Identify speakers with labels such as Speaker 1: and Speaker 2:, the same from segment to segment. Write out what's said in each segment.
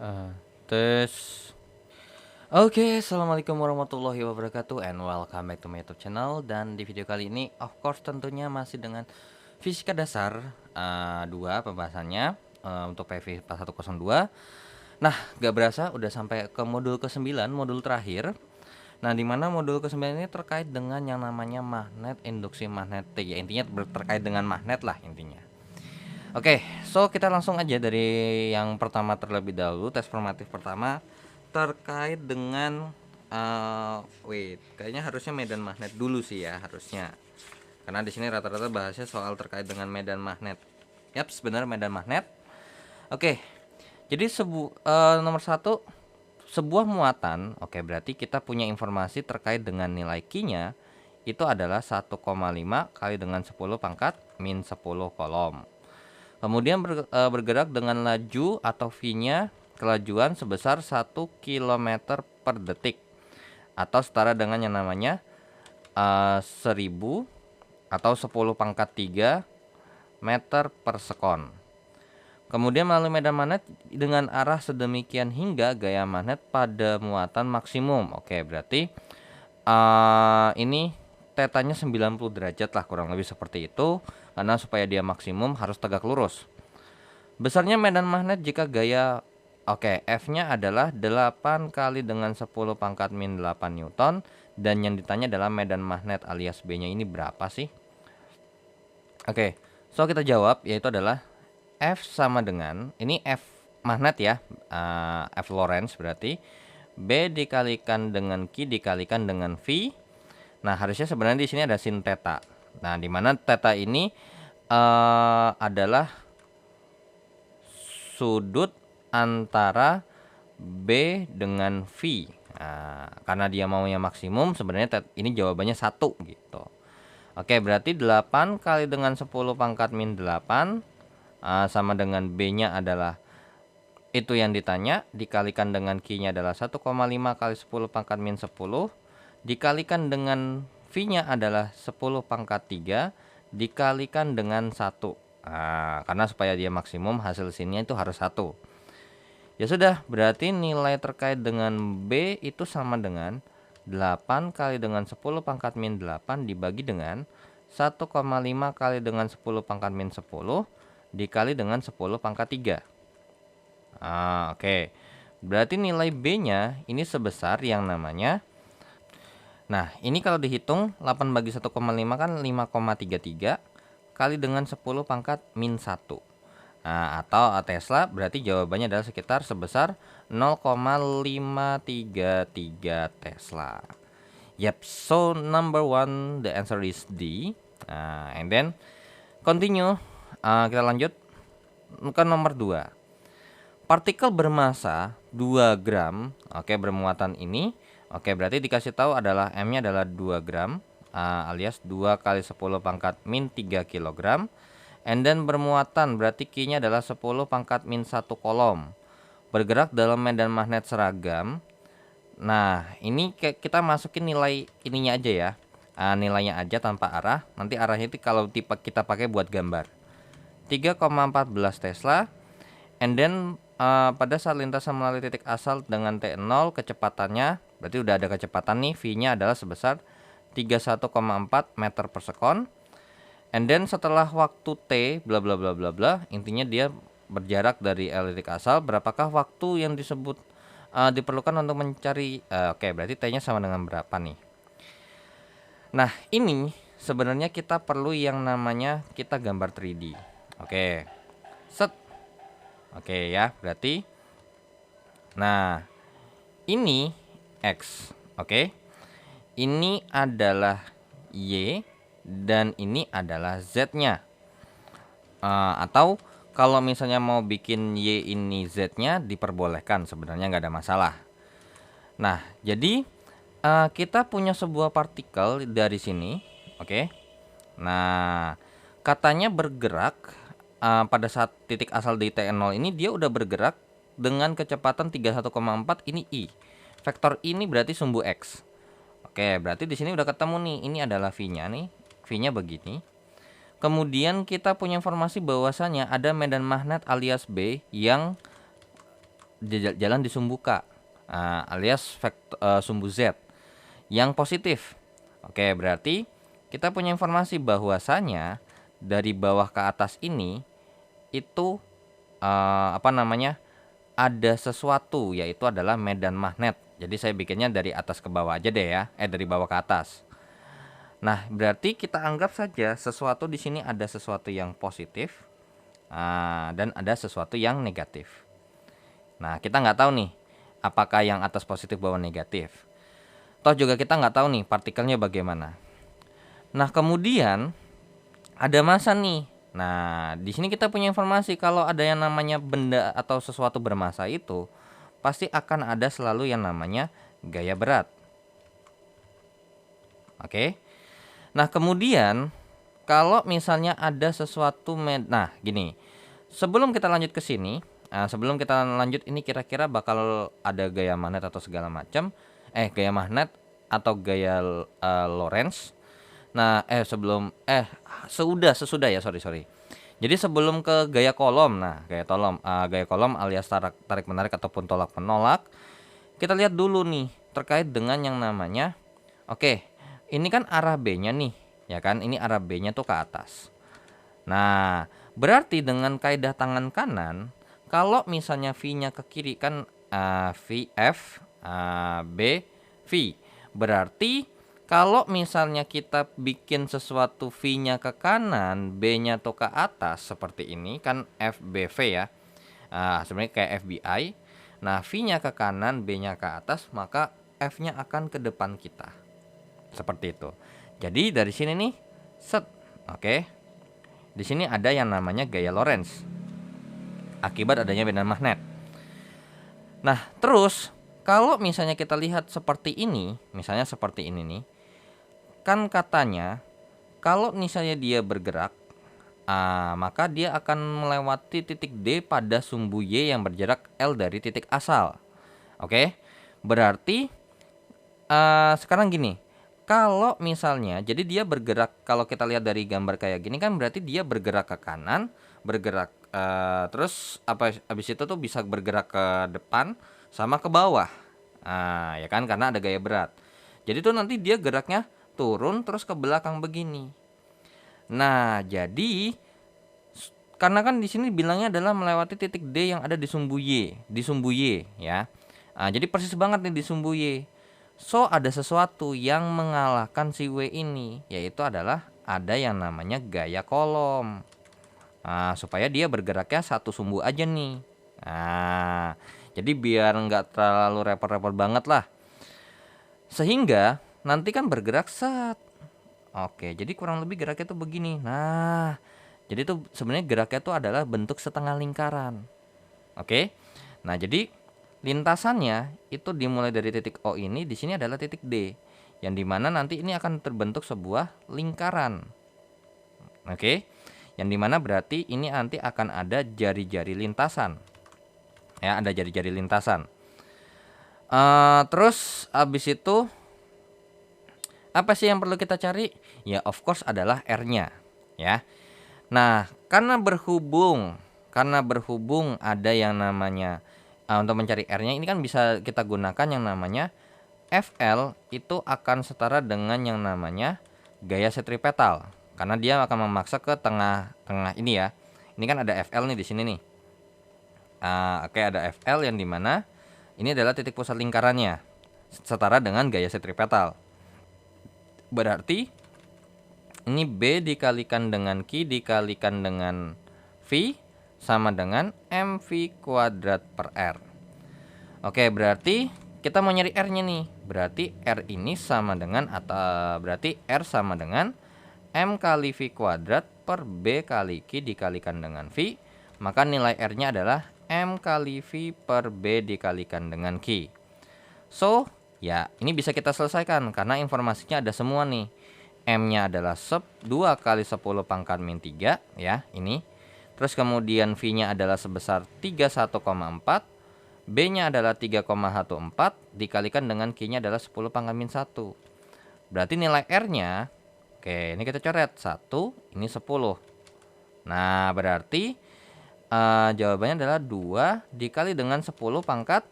Speaker 1: Eh, tes. Oke, assalamualaikum warahmatullahi wabarakatuh, and welcome back to my YouTube channel. Dan di video kali ini, of course, tentunya masih dengan fisika dasar 2 pembahasannya untuk PV 4102. Nah, gak berasa udah sampai ke modul ke-9, modul terakhir. Nah, dimana modul ke-9 ini terkait dengan yang namanya magnet, induksi magnetik. Ya, intinya terkait dengan magnet lah intinya. Oke, so kita langsung aja dari yang pertama terlebih dahulu. Tes formatif pertama terkait dengan kayaknya harusnya medan magnet dulu sih ya, harusnya. Karena di sini rata-rata bahasnya soal terkait dengan medan magnet. Yap, sebenarnya medan magnet. Oke. Jadi nomor 1, sebuah muatan. Oke, berarti kita punya informasi terkait dengan nilai Q-nya itu adalah 1,5 kali dengan 10 pangkat min 10 kolom. Kemudian bergerak dengan laju atau V-nya kelajuan sebesar 1 km per detik, atau setara dengan yang namanya 1000 atau 10 pangkat 3 meter per sekon. Kemudian melalui medan magnet dengan arah sedemikian hingga gaya magnet pada muatan maksimum. Oke, berarti ini tetanya 90 derajat lah, kurang lebih seperti itu. Karena supaya dia maksimum harus tegak lurus. Besarnya medan magnet jika gaya F-nya adalah 8 kali dengan 10 pangkat min 8 Newton. Dan yang ditanya adalah medan magnet alias B-nya ini berapa sih? Oke, so kita jawab, yaitu adalah F sama dengan, ini F magnet ya, F Lorentz berarti B dikalikan dengan Q dikalikan dengan V. Nah, harusnya sebenarnya di sini ada sin theta. Nah, di mana theta ini adalah sudut antara B dengan V. Nah, karena dia maunya maksimum, sebenarnya ini jawabannya 1 gitu. Oke, berarti 8 kali dengan 10 pangkat min 8 sama dengan B-nya adalah itu yang ditanya, dikalikan dengan Q-nya adalah 1,5 kali 10 pangkat min 10, dikalikan dengan V-nya adalah 10 pangkat 3, dikalikan dengan 1. Karena supaya dia maksimum, hasil sinnya itu harus 1. Ya sudah, berarti nilai terkait dengan B itu sama dengan 8 kali dengan 10 pangkat min 8 dibagi dengan 1,5 kali dengan 10 pangkat min 10 dikali dengan 10 pangkat 3. Oke. Berarti nilai B-nya ini sebesar yang namanya, nah ini kalau dihitung 8 bagi 1,5 kan 5,33 kali dengan 10 pangkat min 1. Atau Tesla, berarti jawabannya adalah sekitar sebesar 0,533 Tesla. Yep, so number 1 the answer is D. And then continue, kita lanjut ke nomor 2. Partikel bermasa 2 gram, bermuatan ini, berarti dikasih tahu adalah M-nya adalah 2 gram, alias 2 kali 10 pangkat min 3 kg. And then bermuatan, berarti Q-nya adalah 10 pangkat min 1 kolom. Bergerak dalam medan magnet seragam. Nah, ini kita masukin nilai ininya aja ya. Nilainya aja tanpa arah. Nanti arahnya itu kalau kita pakai buat gambar. 3,14 Tesla. And then pada saat lintasan melalui titik asal dengan T0, kecepatannya, berarti udah ada kecepatan nih, V-nya adalah sebesar 31,4 meter per sekon. And then setelah waktu T bla bla bla bla bla, intinya dia berjarak dari titik asal, berapakah waktu yang disebut diperlukan untuk mencari, berarti T-nya sama dengan berapa nih. Nah, ini sebenarnya kita perlu yang namanya kita gambar 3D. Set. Ya, berarti nah, ini X. Ini adalah Y dan ini adalah Z-nya. Atau kalau misalnya mau bikin Y ini Z-nya diperbolehkan, sebenarnya nggak ada masalah. Nah, jadi kita punya sebuah partikel dari sini. Nah, katanya bergerak pada saat titik asal di T0 ini dia udah bergerak dengan kecepatan 31,4, ini I. Vektor ini berarti sumbu X. Berarti di sini udah ketemu nih, ini adalah V-nya nih. V-nya begini. Kemudian kita punya informasi bahwasanya ada medan magnet alias B yang jalan di sumbu K, alias sumbu Z yang positif. Oke, berarti kita punya informasi bahwasanya dari bawah ke atas ini itu ada sesuatu, yaitu adalah medan magnet. Jadi saya bikinnya dari atas ke bawah aja deh ya, dari bawah ke atas. Nah, berarti kita anggap saja sesuatu di sini ada sesuatu yang positif, dan ada sesuatu yang negatif. Nah, kita nggak tahu nih apakah yang atas positif bawah negatif. Toh juga kita nggak tahu nih partikelnya bagaimana. Nah, kemudian ada massa nih. Nah, di sini kita punya informasi kalau ada yang namanya benda atau sesuatu bermassa itu pasti akan ada selalu yang namanya gaya berat. Oke. Nah, kemudian kalau misalnya ada sesuatu nah, gini. Sebelum kita lanjut ke sini, sebelum kita lanjut ini kira-kira bakal ada gaya magnet atau segala macam, gaya magnet atau gaya Lorentz. Nah, sesudah ya, sorry. Jadi sebelum ke gaya kolom, nah gaya kolom alias tarik menarik ataupun tolak menolak, kita lihat dulu nih terkait dengan yang namanya, oke, ini kan arah B-nya nih, ya kan? Ini arah B-nya tuh ke atas. Nah, berarti dengan kaidah tangan kanan, kalau misalnya V-nya ke kiri kan V F, B V. Berarti kalau misalnya kita bikin sesuatu V-nya ke kanan, B-nya tuh ke atas seperti ini kan FBV ya. Sebenarnya kayak FBI. Nah, V-nya ke kanan, B-nya ke atas, maka F-nya akan ke depan kita. Seperti itu. Jadi dari sini nih, set. Oke. Di sini ada yang namanya gaya Lorentz. Akibat adanya medan magnet. Nah, terus kalau misalnya kita lihat seperti ini, misalnya seperti ini nih, kan katanya kalau misalnya dia bergerak, maka dia akan melewati titik D pada sumbu Y yang berjarak L dari titik asal. Oke, berarti sekarang gini, kalau misalnya jadi dia bergerak, kalau kita lihat dari gambar kayak gini kan berarti dia bergerak ke kanan, bergerak terus habis itu tuh bisa bergerak ke depan sama ke bawah, ya kan, karena ada gaya berat. Jadi tuh nanti dia geraknya turun terus ke belakang begini. Nah, jadi karena kan di sini bilangnya adalah melewati titik D yang ada di sumbu Y, ya. Jadi persis banget nih di sumbu Y. So ada sesuatu yang mengalahkan si W ini, yaitu adalah ada yang namanya gaya kolom. Supaya dia bergeraknya satu sumbu aja nih. Jadi biar nggak terlalu repot-repot banget lah. Sehingga nanti kan bergerak set. Oke, jadi kurang lebih geraknya tuh begini. Nah, jadi tuh sebenarnya geraknya tuh adalah bentuk setengah lingkaran. Oke. Nah, jadi lintasannya itu dimulai dari titik O ini, di sini adalah titik D, yang dimana nanti ini akan terbentuk sebuah lingkaran. Oke. Yang dimana berarti ini nanti akan ada jari-jari lintasan. Ya, ada jari-jari lintasan. Terus abis itu apa sih yang perlu kita cari? Ya of course adalah R-nya, ya. Nah, karena berhubung ada yang namanya untuk mencari R-nya ini kan bisa kita gunakan yang namanya FL itu akan setara dengan yang namanya gaya sentripetal. Karena dia akan memaksa ke tengah-tengah ini ya. Ini kan ada FL nih di sini nih. Oke, ada FL yang dimana ini adalah titik pusat lingkarannya setara dengan gaya sentripetal. Berarti ini B dikalikan dengan Q dikalikan dengan V sama dengan mv kuadrat per R. Oke, berarti kita mau nyari R-nya nih. Berarti R ini sama dengan berarti R sama dengan M kali V kuadrat per B kali Q dikalikan dengan V. Maka nilai R-nya adalah M kali V per B dikalikan dengan Q. So, ya ini bisa kita selesaikan karena informasinya ada semua nih. M-nya adalah 2 kali 10 pangkat min 3 ya, ini. Terus kemudian V-nya adalah sebesar 31,4, B-nya adalah 3,14 dikalikan dengan Q-nya adalah 10 pangkat min 1. Berarti nilai R-nya, oke, ini kita coret 1, ini 10. Nah, berarti Jawabannya adalah 2 dikali dengan 10 pangkat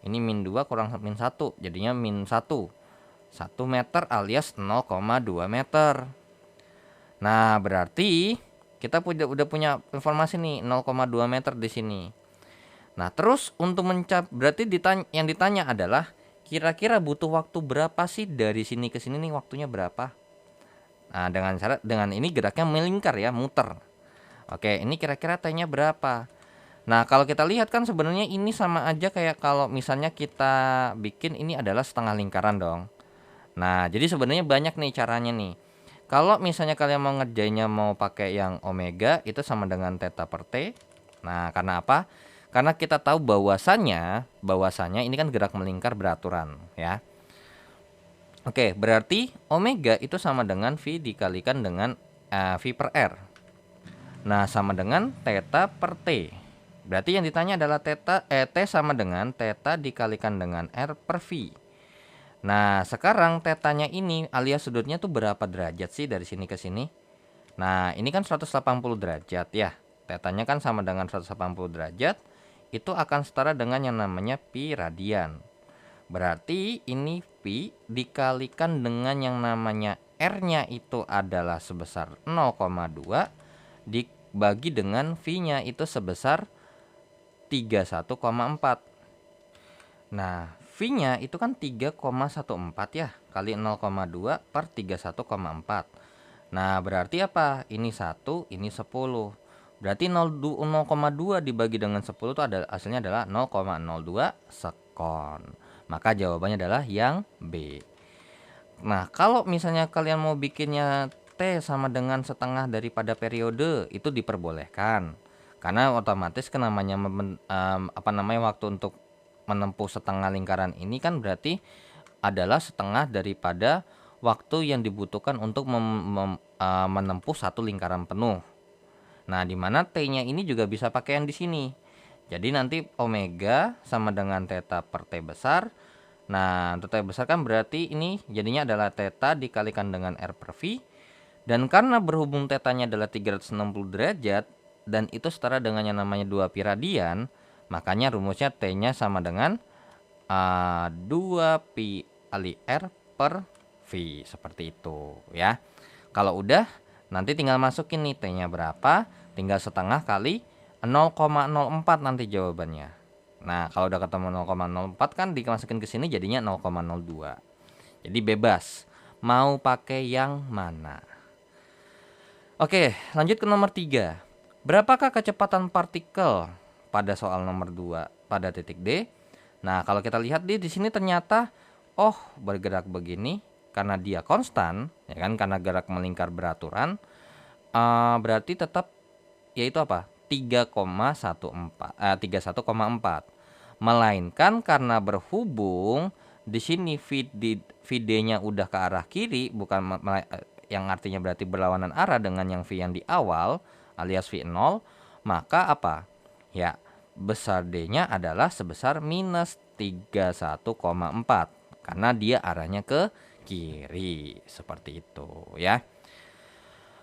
Speaker 1: ini min 2 kurang min 1, jadinya min 1. 1 meter alias 0,2 meter. Nah, berarti kita udah punya informasi nih 0,2 meter di sini. Nah, terus untuk berarti yang ditanya adalah kira-kira butuh waktu berapa sih dari sini ke sini nih, waktunya berapa? Nah, dengan ini geraknya melingkar ya, muter. Oke, ini kira-kira T-nya berapa? Nah, kalau kita lihat kan sebenarnya ini sama aja kayak kalau misalnya kita bikin ini adalah setengah lingkaran dong. Nah, jadi sebenarnya banyak nih caranya nih. Kalau misalnya kalian mau ngerjainnya mau pakai yang omega itu sama dengan theta per T. Nah, karena apa? Karena kita tahu bahwasannya ini kan gerak melingkar beraturan ya. Oke, berarti omega itu sama dengan V dikalikan dengan V per R. Nah, sama dengan theta per T. Berarti yang ditanya adalah T sama dengan theta dikalikan dengan R per V. Nah, sekarang tetanya ini alias sudutnya tuh berapa derajat sih dari sini ke sini? Nah, ini kan 180 derajat ya. Tetanya kan sama dengan 180 derajat. Itu akan setara dengan yang namanya pi radian. Berarti ini pi dikalikan dengan yang namanya R-nya itu adalah sebesar 0,2 dibagi dengan V-nya itu sebesar 31,4. Nah, V-nya itu kan 3,14 ya, kali 0,2 per 31,4. Nah, berarti apa? Ini 1, ini 10. Berarti 0,2 dibagi dengan 10 itu hasilnya adalah 0,02 sekon. Maka jawabannya adalah yang B. Nah, kalau misalnya kalian mau bikinnya T sama dengan setengah daripada periode, itu diperbolehkan. Karena otomatis kan namanya waktu untuk menempuh setengah lingkaran ini kan berarti adalah setengah daripada waktu yang dibutuhkan untuk menempuh satu lingkaran penuh. Nah, di mana T-nya ini juga bisa pakai yang di sini. Jadi nanti omega sama dengan theta per T besar. Nah, untuk T besar kan berarti ini jadinya adalah theta dikalikan dengan R per V. Dan karena berhubung tetanya adalah 360 derajat dan itu setara dengan yang namanya 2 pi radian, makanya rumusnya T-nya sama dengan 2 pi kali R per V, seperti itu ya. Kalau udah nanti tinggal masukin nih T-nya berapa, tinggal setengah kali 0,04 nanti jawabannya. Nah, kalau udah ketemu 0,04 kan dimasukin ke sini jadinya 0,02. Jadi bebas mau pakai yang mana. Oke, lanjut ke nomor 3. Berapakah kecepatan partikel pada soal nomor 2 pada titik D? Nah, kalau kita lihat di sini ternyata bergerak begini karena dia konstan, ya kan, karena gerak melingkar beraturan, berarti tetap yaitu apa? 31,4. Melainkan karena berhubung di sini VD-nya udah ke arah kiri, bukan yang artinya berarti berlawanan arah dengan yang V yang di awal alias V0, maka apa? Ya, besar D-nya adalah sebesar minus 31,4 karena dia arahnya ke kiri, seperti itu ya.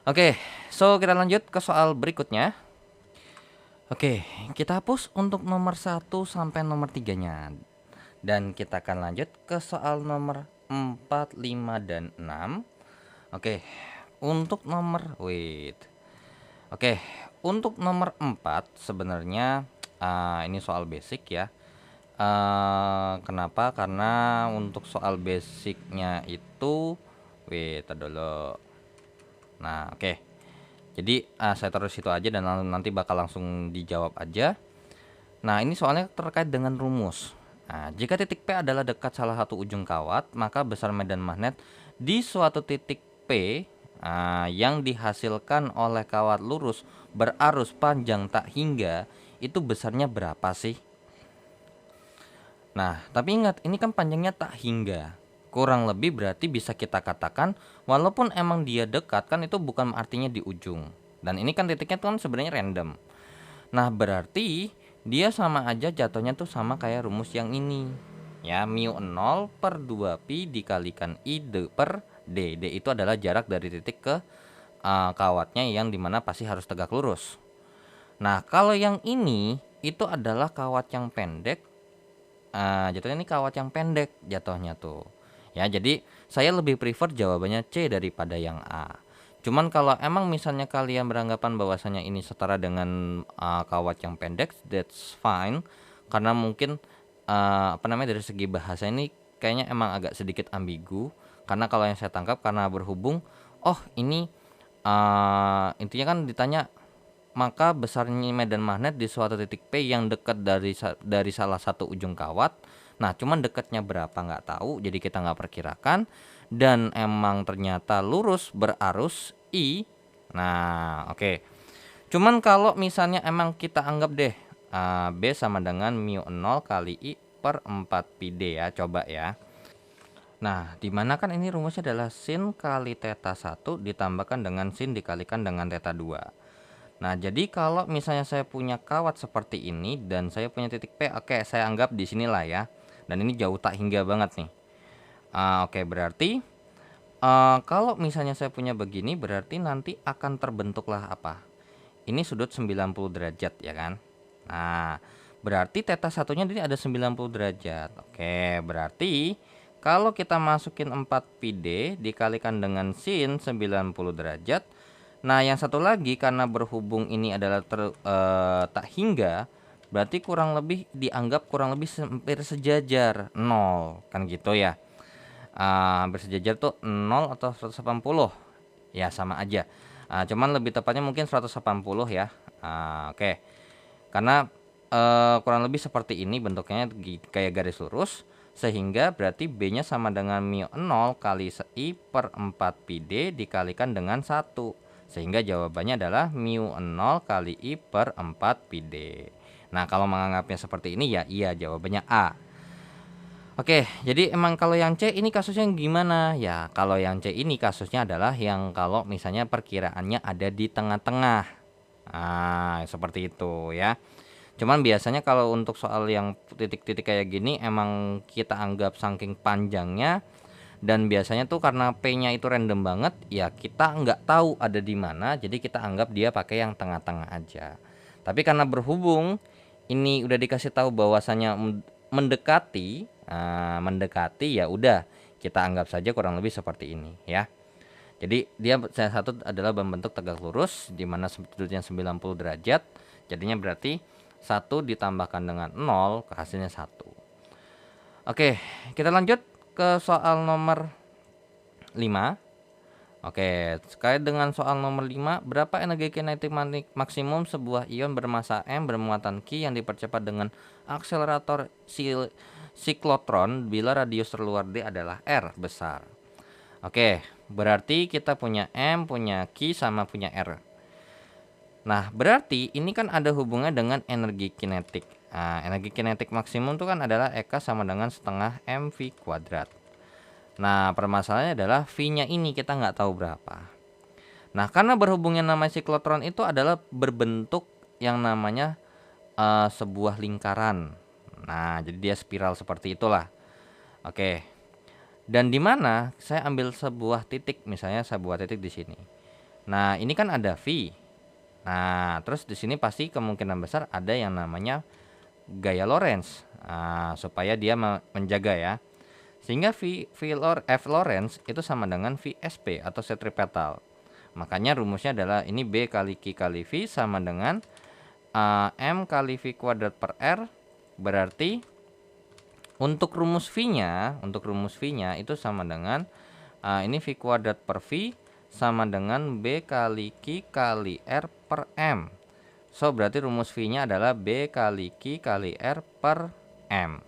Speaker 1: Oke, so kita lanjut ke soal berikutnya. Oke, kita hapus untuk nomor 1 sampai nomor 3-nya. Dan kita akan lanjut ke soal nomor 4, 5, dan 6. Oke, untuk nomor untuk nomor 4 sebenarnya ini soal basic ya. Kenapa? Karena untuk soal basicnya itu dulu. Nah, oke. Jadi saya taruh situ aja dan nanti bakal langsung dijawab aja. Nah, ini soalnya terkait dengan rumus. Nah, jika titik P adalah dekat salah satu ujung kawat, maka besar medan magnet di suatu titik P yang dihasilkan oleh kawat lurus berarus panjang tak hingga itu besarnya berapa sih? Nah, tapi ingat ini kan panjangnya tak hingga. Kurang lebih berarti bisa kita katakan walaupun emang dia dekat kan itu bukan artinya di ujung. Dan ini kan titiknya kan sebenarnya random. Nah, berarti dia sama aja jatuhnya tuh sama kayak rumus yang ini. Ya, mu 0 per 2 pi dikalikan I per D. D itu adalah jarak dari titik ke kawatnya yang dimana pasti harus tegak lurus. Nah, kalau yang ini itu adalah kawat yang pendek. Jatuhnya ini kawat yang pendek jatuhnya tuh. Ya, jadi saya lebih prefer jawabannya C daripada yang A. Cuman kalau emang misalnya kalian beranggapan bahwasanya ini setara dengan kawat yang pendek, that's fine. Karena mungkin dari segi bahasa ini kayaknya emang agak sedikit ambigu. Karena kalau yang saya tangkap, karena berhubung, oh ini intinya kan ditanya maka besarnya medan magnet di suatu titik P yang dekat dari salah satu ujung kawat. Nah, cuman dekatnya berapa nggak tahu, jadi kita nggak perkirakan. Dan emang ternyata lurus berarus I. Nah, oke. Cuman kalau misalnya emang kita anggap deh B sama dengan mu 0 kali I per 4 pi D ya, coba ya. Nah, dimana kan ini rumusnya adalah sin kali theta 1 ditambahkan dengan sin dikalikan dengan theta 2. Nah, jadi kalau misalnya saya punya kawat seperti ini dan saya punya titik P, oke, saya anggap di sinilah ya. Dan ini jauh tak hingga banget nih. Oke, berarti kalau misalnya saya punya begini, berarti nanti akan terbentuklah apa? Ini sudut 90 derajat ya kan? Nah, berarti theta satunya ini ada 90 derajat. Oke, berarti kalau kita masukin 4 pi D dikalikan dengan sin 90 derajat. Nah, yang satu lagi karena berhubung ini adalah tak hingga, berarti kurang lebih dianggap kurang lebih hampir sejajar 0 kan gitu ya. Hampir sejajar tuh 0 atau 180. Ya sama aja. Cuman lebih tepatnya mungkin 180 ya. Oke. Karena kurang lebih seperti ini bentuknya kayak garis lurus, sehingga berarti B-nya sama dengan mu 0 kali I per 4 pi D dikalikan dengan 1. Sehingga jawabannya adalah mu 0 kali I per 4 pi D. Nah, kalau menganggapnya seperti ini ya iya, jawabannya A. Oke, jadi emang kalau yang C ini kasusnya gimana? Ya, kalau yang C ini kasusnya adalah yang kalau misalnya perkiraannya ada di tengah-tengah. Seperti itu ya. Cuman biasanya kalau untuk soal yang titik-titik kayak gini emang kita anggap saking panjangnya, dan biasanya tuh karena P-nya itu random banget, ya kita nggak tahu ada di mana, jadi kita anggap dia pakai yang tengah-tengah aja. Tapi karena berhubung ini udah dikasih tahu bahwasanya mendekati, ya udah kita anggap saja kurang lebih seperti ini ya. Jadi dia satu adalah berbentuk tegak lurus di mana sudutnya 90 derajat. Jadinya berarti 1 ditambahkan dengan 0 hasilnya 1. Oke, kita lanjut ke soal nomor 5. Oke, terkait dengan soal nomor 5, berapa energi kinetik maksimum sebuah ion bermassa M bermuatan Q yang dipercepat dengan akselerator siklotron bila radius terluar D adalah R besar. Oke, berarti kita punya M, punya Q, sama punya R. Nah, berarti ini kan ada hubungannya dengan energi kinetik. Energi kinetik maksimum itu kan adalah EK sama dengan setengah mv kuadrat. Nah, permasalahannya adalah V-nya ini kita nggak tahu berapa. Nah, karena berhubungnya namanya siklotron itu adalah berbentuk yang namanya sebuah lingkaran. Nah, jadi dia spiral seperti itulah. Oke. Dan di mana saya ambil sebuah titik, misalnya sebuah titik di sini. Nah, ini kan ada V. Nah, terus di sini pasti kemungkinan besar ada yang namanya gaya Lorentz. Supaya dia menjaga ya. Sehingga F Lorentz itu sama dengan VSP atau sentripetal. Makanya rumusnya adalah ini B kali Q kali V sama dengan M kali V kuadrat per R. Berarti untuk rumus V-nya itu sama dengan ini V kuadrat per V sama dengan B kali Q kali R per M. So, berarti rumus V-nya adalah B kali Q kali R per M.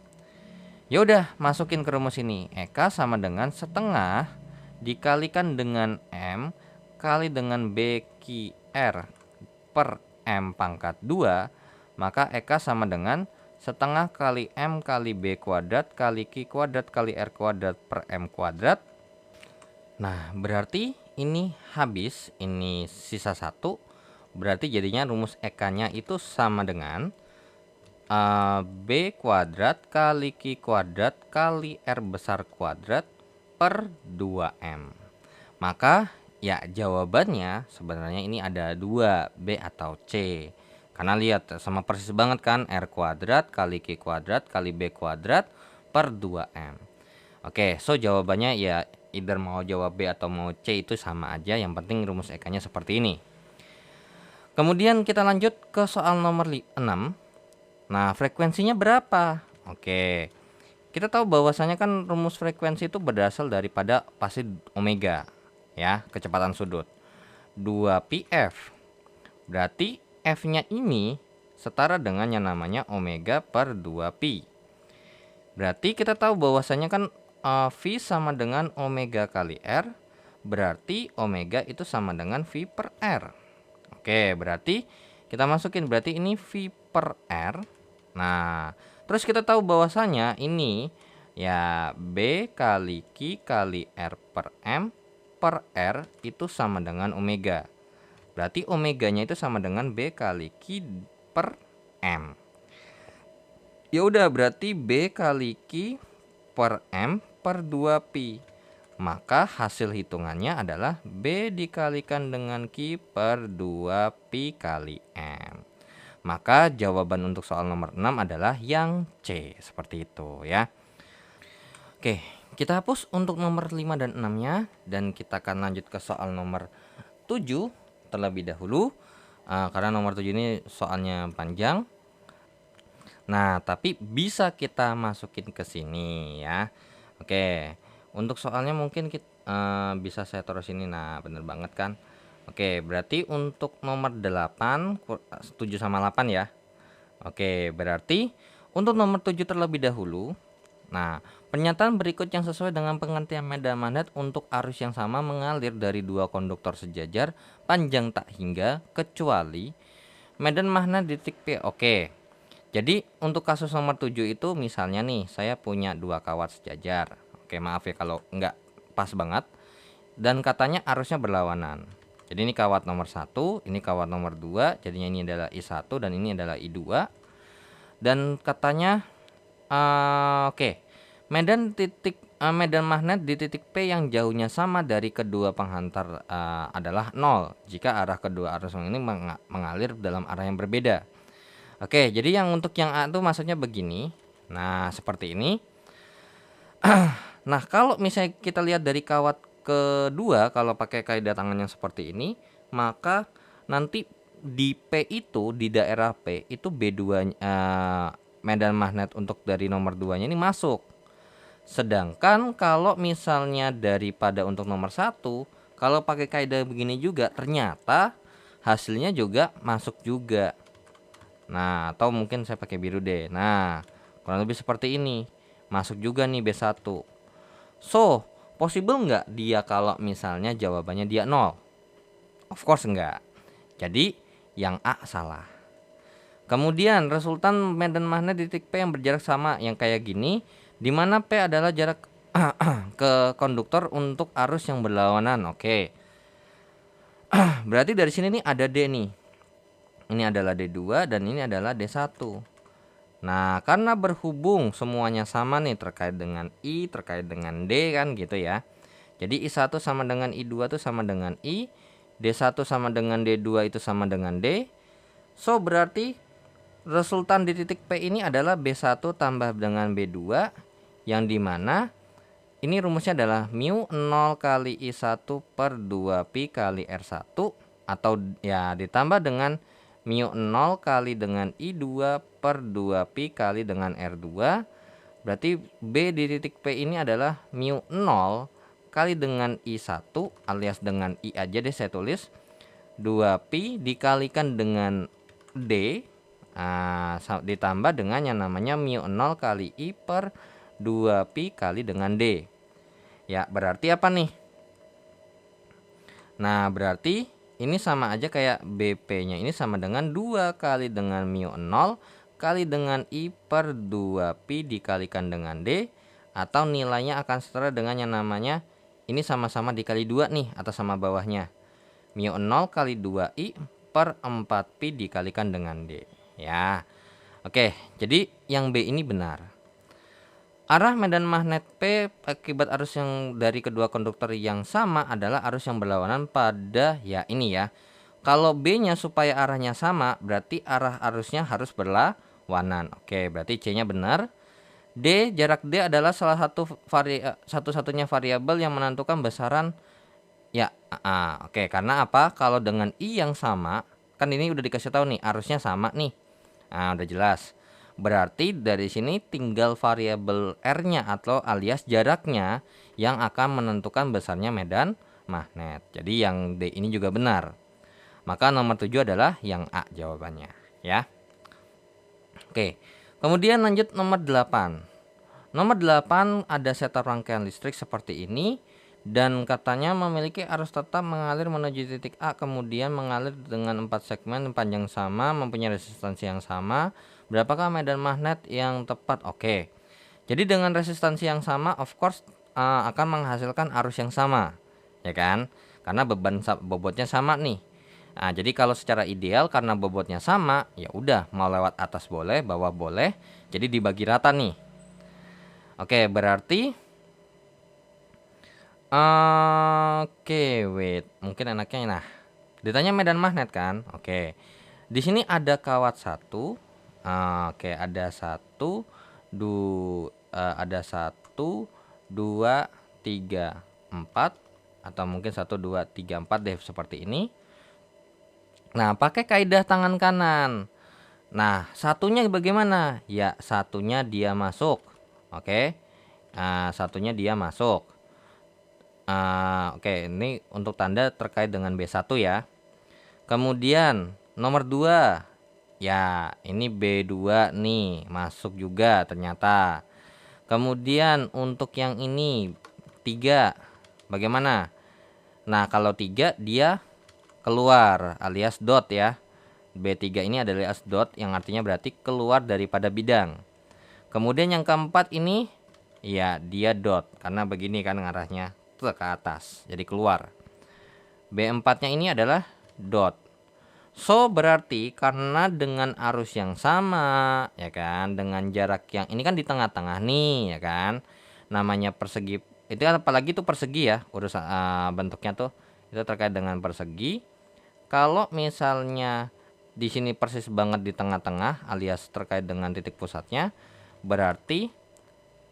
Speaker 1: Ya udah, masukin ke rumus ini. EK sama dengan setengah dikalikan dengan M kali dengan BQR per M pangkat 2. Maka EK sama dengan setengah kali M kali B kuadrat kali Q kuadrat kali R kuadrat per M kuadrat. Nah, berarti ini habis, ini sisa 1. Berarti jadinya rumus EK-nya itu sama dengan B kuadrat kali Q kuadrat kali R besar kuadrat per 2M. Maka ya jawabannya sebenarnya ini ada 2, B atau C. Karena lihat sama persis banget kan, R kuadrat kali Q kuadrat kali B kuadrat per 2M. Oke, so jawabannya ya either mau jawab B atau mau C itu sama aja, yang penting rumus EK-nya seperti ini. Kemudian kita lanjut ke soal nomor 6. Nah, frekuensinya berapa? Oke. Kita tahu bahwasanya kan rumus frekuensi itu berasal daripada pasti omega, ya, kecepatan sudut. 2πf. Berarti F-nya ini setara dengan yang namanya omega per 2pi. Berarti kita tahu bahwasanya kan V sama dengan omega kali R. Berarti omega itu sama dengan V per R. Oke, berarti kita masukin, berarti ini V per R. Nah, terus kita tahu bahwasanya ini ya B kali Q kali R per M per R itu sama dengan omega. Berarti omeganya itu sama dengan B kali Q per M. Ya udah, berarti B kali Q per M per 2pi. Maka hasil hitungannya adalah B dikalikan dengan Q per 2pi kali M. Maka jawaban untuk soal nomor 6 adalah yang C, seperti itu ya. Oke, kita hapus untuk nomor 5 dan 6-nya, dan kita akan lanjut ke soal nomor 7 terlebih dahulu. Karena nomor 7 ini soalnya panjang. Nah, tapi bisa kita masukin ke sini ya. Oke, untuk soalnya mungkin bisa saya taruh sini. Nah, bener banget kan. Oke, berarti untuk nomor 8, 7 sama 8 ya. Oke, berarti untuk nomor 7 terlebih dahulu. Nah, pernyataan berikut yang sesuai dengan pengertian medan magnet untuk arus yang sama mengalir dari dua konduktor sejajar panjang tak hingga kecuali medan magnet di titik P. Oke. Jadi untuk kasus nomor 7 itu misalnya nih, saya punya dua kawat sejajar. Oke, maaf ya kalau nggak pas banget. Dan katanya arusnya berlawanan. Jadi ini kawat nomor 1, ini kawat nomor 2, jadinya ini adalah I1 dan ini adalah I2. Dan katanya medan magnet di titik P yang jauhnya sama dari kedua penghantar adalah 0 jika arah kedua arus ini mengalir dalam arah yang berbeda. Oke, jadi yang untuk yang A itu maksudnya begini. Nah, seperti ini. Nah, kalau misalnya kita lihat dari kawat kedua, kalau pakai kaidah tangan yang seperti ini, maka nanti di P itu, di daerah P itu B2 medan magnet untuk dari nomor 2 nya ini masuk. Sedangkan kalau misalnya daripada untuk nomor 1, kalau pakai kaidah begini juga ternyata hasilnya juga masuk juga. Nah, atau mungkin saya pakai biru deh. Nah, kurang lebih seperti ini. Masuk juga nih B1. So, possible nggak dia kalau misalnya jawabannya dia 0? Of course enggak. Jadi yang A salah. Kemudian resultan medan magnet di titik P yang berjarak sama yang kayak gini, di mana P adalah jarak ke konduktor untuk arus yang berlawanan. Oke. Berarti dari sini nih ada D nih. Ini adalah D2 dan ini adalah D1. Nah, karena berhubung semuanya sama nih terkait dengan I, terkait dengan D kan gitu ya. Jadi I1 sama dengan I2 itu sama dengan I, D1 sama dengan D2 itu sama dengan D. So, berarti resultan di titik P ini adalah B1 tambah dengan B2, yang dimana ini rumusnya adalah mu 0 kali I1 per 2pi kali R1, atau ya ditambah dengan mu 0 kali dengan I2 per 2pi kali dengan R2. Berarti B di titik P ini adalah mu 0 kali dengan I1 alias dengan I aja deh saya tulis, 2pi dikalikan dengan D, ditambah dengan yang namanya mu 0 kali I per 2pi kali dengan D. Ya, berarti apa nih? Nah, berarti ini sama aja kayak BP-nya ini sama dengan 2 kali dengan mu 0 kali dengan I per 2pi dikalikan dengan D, atau nilainya akan setara dengan yang namanya ini sama-sama dikali 2 nih atas sama bawahnya. Mu 0 kali 2I per 4pi dikalikan dengan D. Ya. Oke, jadi yang B ini benar. Arah medan magnet P akibat arus yang dari kedua konduktor yang sama adalah arus yang berlawanan pada ya ini ya. Kalau B-nya supaya arahnya sama, berarti arah arusnya harus berlawanan. Oke, berarti C-nya benar. D, jarak D adalah salah satu satu-satunya variabel yang menentukan besaran. Ya, oke. Karena apa? Kalau dengan I yang sama, kan ini udah dikasih tahu nih, arusnya sama nih. Nah, udah jelas. Berarti dari sini tinggal variabel R-nya atau alias jaraknya yang akan menentukan besarnya medan magnet. Jadi yang D ini juga benar. Maka nomor 7 adalah yang A jawabannya, ya. Oke. Kemudian lanjut nomor 8. Nomor 8 ada setup rangkaian listrik seperti ini dan katanya memiliki arus tetap mengalir menuju titik A, kemudian mengalir dengan 4 segmen panjang sama, mempunyai resistansi yang sama. Berapakah medan magnet yang tepat? Oke. Jadi dengan resistansi yang sama, of course akan menghasilkan arus yang sama, ya kan? Karena beban bobotnya sama nih. Nah, jadi kalau secara ideal karena bobotnya sama, ya udah mau lewat atas boleh, bawah boleh. Jadi dibagi rata nih. Oke, berarti wait. Mungkin enaknya nah. Ditanya medan magnet kan? Oke. Di sini ada kawat 1. Oke, ada 1 ada 1 2 3 4 atau mungkin 1 2 3 4 deh seperti ini. Nah, pakai kaidah tangan kanan. Nah, satunya bagaimana? Ya, satunya dia masuk. Oke. Satunya dia masuk. Oke, ini untuk tanda terkait dengan B1 ya. Kemudian nomor 2. Ya, ini B2 nih, masuk juga ternyata. Kemudian untuk yang ini 3. Bagaimana? Nah, kalau 3 dia keluar alias dot ya. B3 ini adalah alias dot yang artinya berarti keluar daripada bidang. Kemudian yang keempat ini ya dia dot karena begini kan arahnya tuh ke atas. Jadi keluar. B4-nya ini adalah dot. So berarti karena dengan arus yang sama ya kan, dengan jarak yang ini kan di tengah-tengah nih ya kan. Namanya persegi itu apalagi tuh persegi ya, urusan bentuknya tuh itu terkait dengan persegi. Kalau misalnya di sini persis banget di tengah-tengah alias terkait dengan titik pusatnya, berarti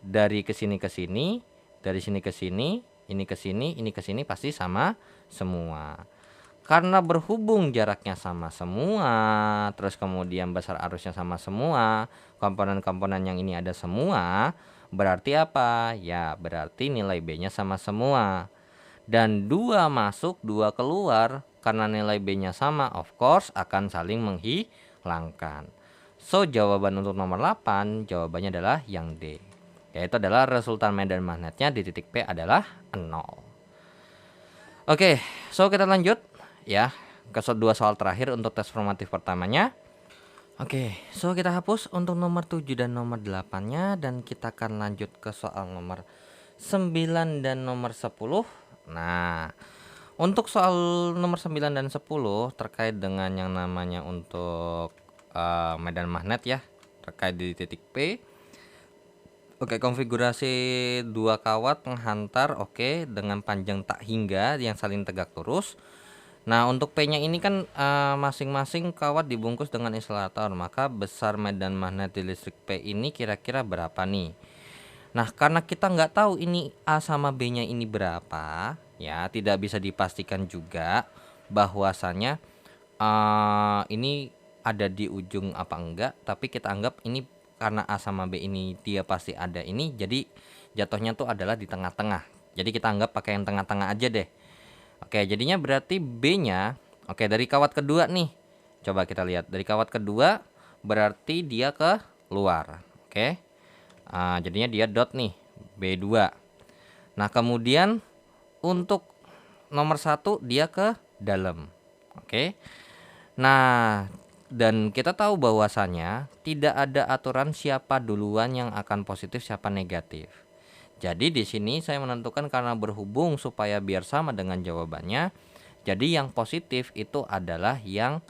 Speaker 1: dari kesini ke sini, dari sini ke sini, ini ke sini, ini ke sini pasti sama semua. Karena berhubung jaraknya sama semua, terus kemudian besar arusnya sama semua, komponen-komponen yang ini ada semua, berarti apa? Ya, berarti nilai B-nya sama semua. Dan 2 masuk, 2 keluar, karena nilai B-nya sama, of course akan saling menghilangkan. So, jawaban untuk nomor 8, jawabannya adalah yang D. Yaitu adalah resultan medan magnetnya di titik P adalah 0. Oke, so kita lanjut ya ke 2 soal terakhir untuk tes formatif pertamanya. Oke, so kita hapus untuk nomor 7 dan nomor 8-nya dan kita akan lanjut ke soal nomor 9 dan nomor 10. Nah, untuk soal nomor 9 dan 10 terkait dengan yang namanya untuk medan magnet ya, terkait di titik P. Oke, konfigurasi 2 kawat penghantar oke dengan panjang tak hingga yang saling tegak lurus. Nah, untuk P-nya ini kan masing-masing kawat dibungkus dengan insulator, maka besar medan magnet di listrik P ini kira-kira berapa nih? Nah, karena kita nggak tahu ini A sama B-nya ini berapa, ya tidak bisa dipastikan juga bahwasannya ini ada di ujung apa enggak, tapi kita anggap ini karena A sama B ini dia pasti ada ini, jadi jatuhnya tuh adalah di tengah-tengah. Jadi kita anggap pakai yang tengah-tengah aja deh. Oke, jadinya berarti B-nya, oke dari kawat kedua nih. Coba kita lihat dari kawat kedua berarti dia ke luar. Oke. Jadinya dia dot nih B2. Nah, kemudian untuk nomor 1 dia ke dalam. Oke. Nah, dan kita tahu bahwasannya tidak ada aturan siapa duluan yang akan positif siapa negatif. Jadi di sini saya menentukan karena berhubung supaya biar sama dengan jawabannya. Jadi yang positif itu adalah yang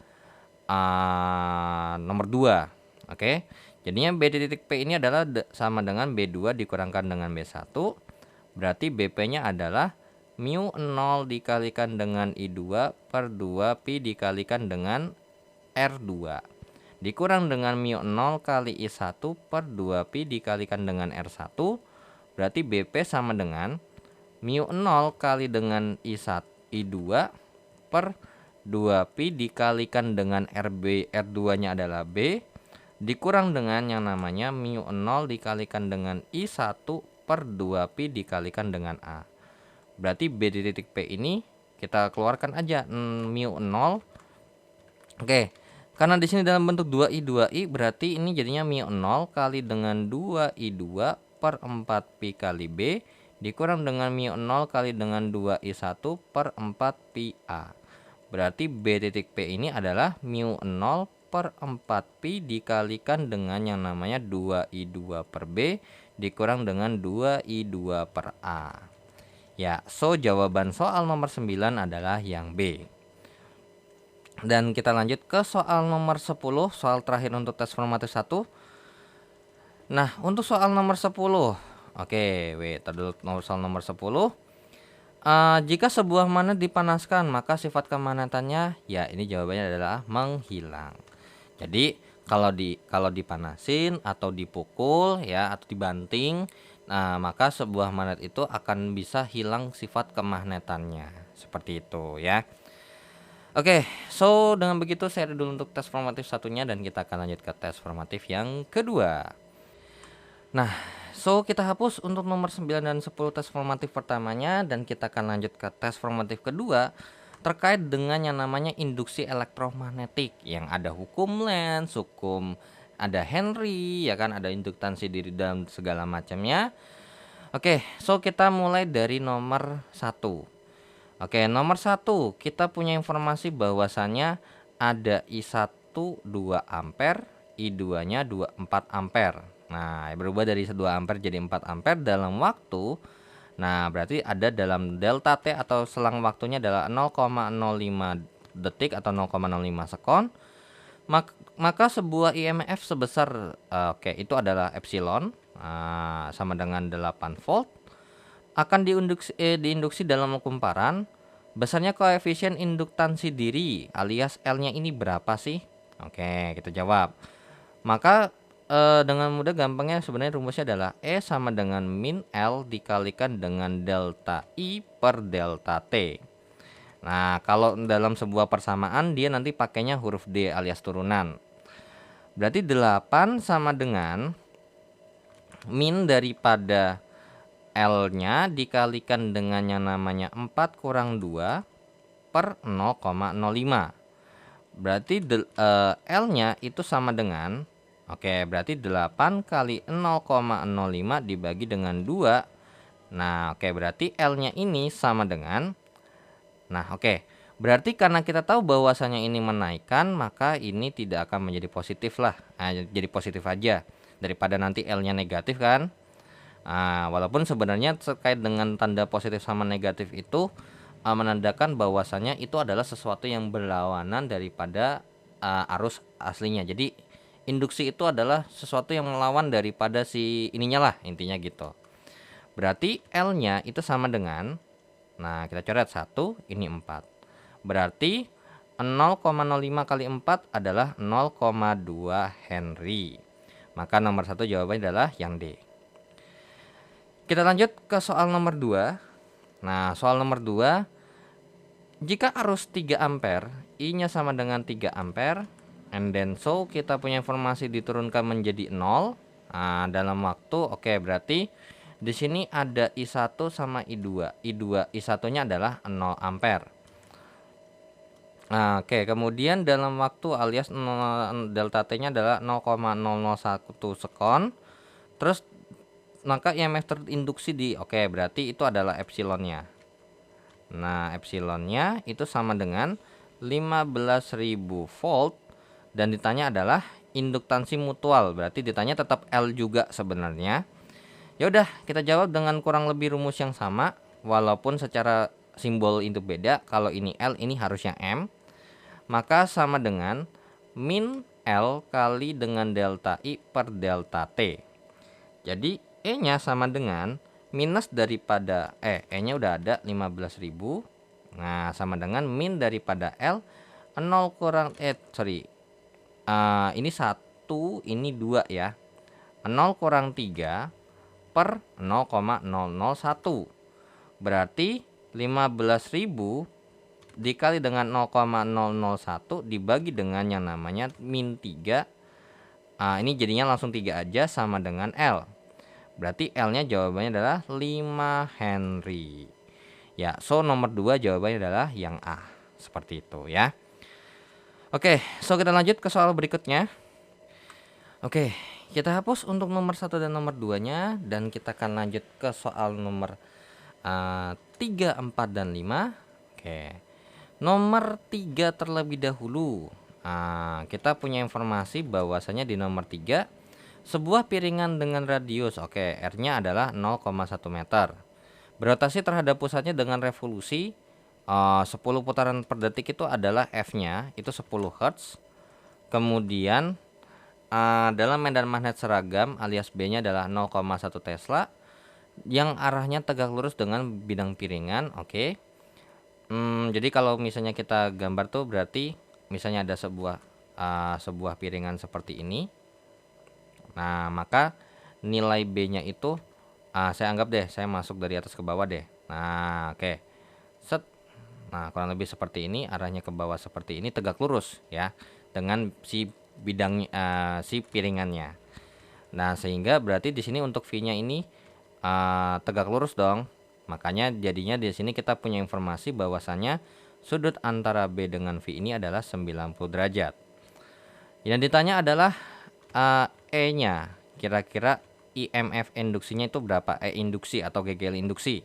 Speaker 1: nomor 2. Oke. Jadinya B titik P ini adalah sama dengan B2 dikurangkan dengan B1. Berarti BP-nya adalah mu 0 dikalikan dengan I2 per 2 pi dikalikan dengan R2 dikurang dengan mu 0 kali I1 per 2pi dikalikan dengan R1, berarti BP sama dengan mu 0 kali dengan I2 per 2pi dikalikan dengan R2 nya adalah B dikurang dengan yang namanya mu 0 dikalikan dengan I1 per 2pi dikalikan dengan A. Berarti B titik P ini kita keluarkan aja mu 0. Oke. Karena di sini dalam bentuk 2i 2i berarti ini jadinya mu 0 kali dengan 2i2 per 4pi kali B dikurang dengan mu 0 kali dengan 2i1 per 4pi A. Berarti B titik P ini adalah mu 0 per 4pi dikalikan dengan yang namanya 2i2 per B dikurang dengan 2i2 per A. Ya, so jawaban soal nomor 9 adalah yang B. Dan kita lanjut ke soal nomor 10, soal terakhir untuk tes formatif 1. Nah, untuk soal nomor 10. Oke, soal nomor 10. Jika sebuah magnet dipanaskan, maka sifat kemagnetannya, ya ini jawabannya adalah menghilang. Jadi, kalau dipanasin atau dipukul ya atau dibanting, nah maka sebuah magnet itu akan bisa hilang sifat kemagnetannya. Seperti itu ya. Oke, so dengan begitu saya dulu untuk tes formatif satunya dan kita akan lanjut ke tes formatif yang kedua. Nah, so kita hapus untuk nomor 9 dan 10 tes formatif pertamanya dan kita akan lanjut ke tes formatif kedua terkait dengan yang namanya induksi elektromagnetik yang ada hukum Lenz, hukum ada Henry, ya kan, ada induktansi diri dan segala macamnya. Oke, so kita mulai dari nomor 1. Oke, nomor 1 kita punya informasi bahwasannya ada I1 2 ampere, I2 nya 4 ampere. Nah, berubah dari 2 ampere jadi 4 ampere dalam waktu. Nah, berarti ada dalam delta T atau selang waktunya adalah 0,05 detik atau 0,05 sekon. Maka sebuah IMF sebesar itu adalah epsilon sama dengan 8 volt akan diinduksi dalam kumparan. Besarnya koefisien induktansi diri alias L-nya ini berapa sih? Oke, kita jawab. Maka dengan mudah gampangnya sebenarnya rumusnya adalah E sama dengan min L dikalikan dengan delta I per delta T. Nah, kalau dalam sebuah persamaan dia nanti pakainya huruf D alias turunan. Berarti 8 sama dengan min daripada L-nya dikalikan dengan yang namanya 4 kurang 2 per 0,05. Berarti L-nya itu sama dengan, berarti 8 kali 0,05 dibagi dengan 2. Nah, berarti L-nya ini sama dengan, berarti karena kita tahu bahwasanya ini menaikkan, maka ini tidak akan menjadi positif lah. Jadi positif aja daripada nanti L-nya negatif kan. Walaupun sebenarnya terkait dengan tanda positif sama negatif itu menandakan bahwasannya itu adalah sesuatu yang berlawanan daripada arus aslinya. Jadi induksi itu adalah sesuatu yang melawan daripada si ininya lah, intinya gitu. Berarti L-nya itu sama dengan, nah kita coret 1, ini 4. Berarti 0,05 kali 4 adalah 0,2 Henry. Maka nomor 1 jawabannya adalah yang D. Kita lanjut ke soal nomor 2. Nah, soal nomor 2, jika arus 3 ampere, I-nya sama dengan 3 ampere, and then so kita punya informasi diturunkan menjadi 0. Nah, dalam waktu, berarti di sini ada I1 sama I2. I1-nya adalah 0 ampere. Nah, kemudian dalam waktu alias delta T-nya adalah 0,001 sekon. Terus maka IMF terinduksi di berarti itu adalah epsilonnya. Nah, epsilonnya itu sama dengan 15.000 volt dan ditanya adalah induktansi mutual. Berarti ditanya tetap L juga sebenarnya. Ya udah, kita jawab dengan kurang lebih rumus yang sama walaupun secara simbol itu beda. Kalau ini L, ini harusnya M. Maka sama dengan min L kali dengan delta I per delta T. Jadi E-nya sama dengan minus daripada E-nya udah ada 15.000. Nah, sama dengan min daripada L 0 kurang ini 1, ini 2 ya. 0 kurang 3 per 0,001. Berarti 15.000 dikali dengan 0,001 dibagi dengan yang namanya min 3. Ini jadinya langsung 3 aja sama dengan L. Berarti L-nya jawabannya adalah 5 Henry. Ya, so nomor 2 jawabannya adalah yang A. Seperti itu ya. Oke, so kita lanjut ke soal berikutnya. Oke, kita hapus untuk nomor 1 dan nomor 2-nya dan kita akan lanjut ke soal nomor 3, 4, dan 5. Oke. Nomor 3 terlebih dahulu. Kita punya informasi bahwasanya di nomor 3 sebuah piringan dengan radius R-nya adalah 0,1 meter. Berotasi terhadap pusatnya dengan revolusi 10 putaran per detik itu adalah F-nya itu 10 Hz. Kemudian dalam medan magnet seragam alias B-nya adalah 0,1 Tesla yang arahnya tegak lurus dengan bidang piringan. Jadi kalau misalnya kita gambar tuh berarti misalnya ada sebuah piringan seperti ini. Nah, maka nilai B-nya itu saya anggap deh, saya masuk dari atas ke bawah deh. Nah, set. Nah, kurang lebih seperti ini, arahnya ke bawah seperti ini, tegak lurus ya dengan si bidang si piringannya. Nah, sehingga berarti di sini untuk V-nya ini tegak lurus dong. Makanya jadinya di sini kita punya informasi bahwasannya sudut antara B dengan V ini adalah 90 derajat. Yang ditanya adalah E-nya, kira-kira IMF induksinya itu berapa? E induksi atau GGL induksi.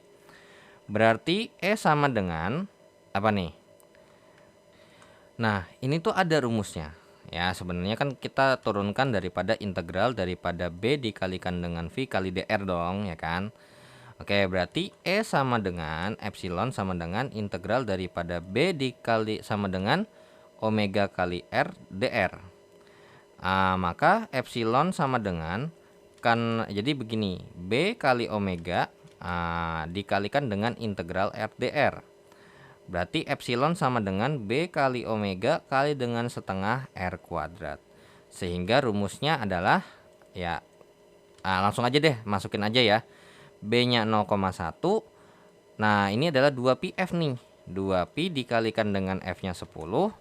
Speaker 1: Berarti E sama dengan apa nih? Nah, ini tuh ada rumusnya. Ya, sebenarnya kan kita turunkan daripada integral daripada B dikalikan dengan V kali DR dong, ya kan? Berarti E sama dengan epsilon sama dengan integral daripada B dikali sama dengan omega kali R DR. Maka epsilon sama dengan jadi begini, B kali omega dikalikan dengan integral R DR. Berarti epsilon sama dengan B kali omega kali dengan setengah R kuadrat. Sehingga rumusnya adalah ya langsung aja deh, masukin aja ya. B-nya 0,1. Nah, ini adalah 2πf nih. 2pi dikalikan dengan F-nya 10.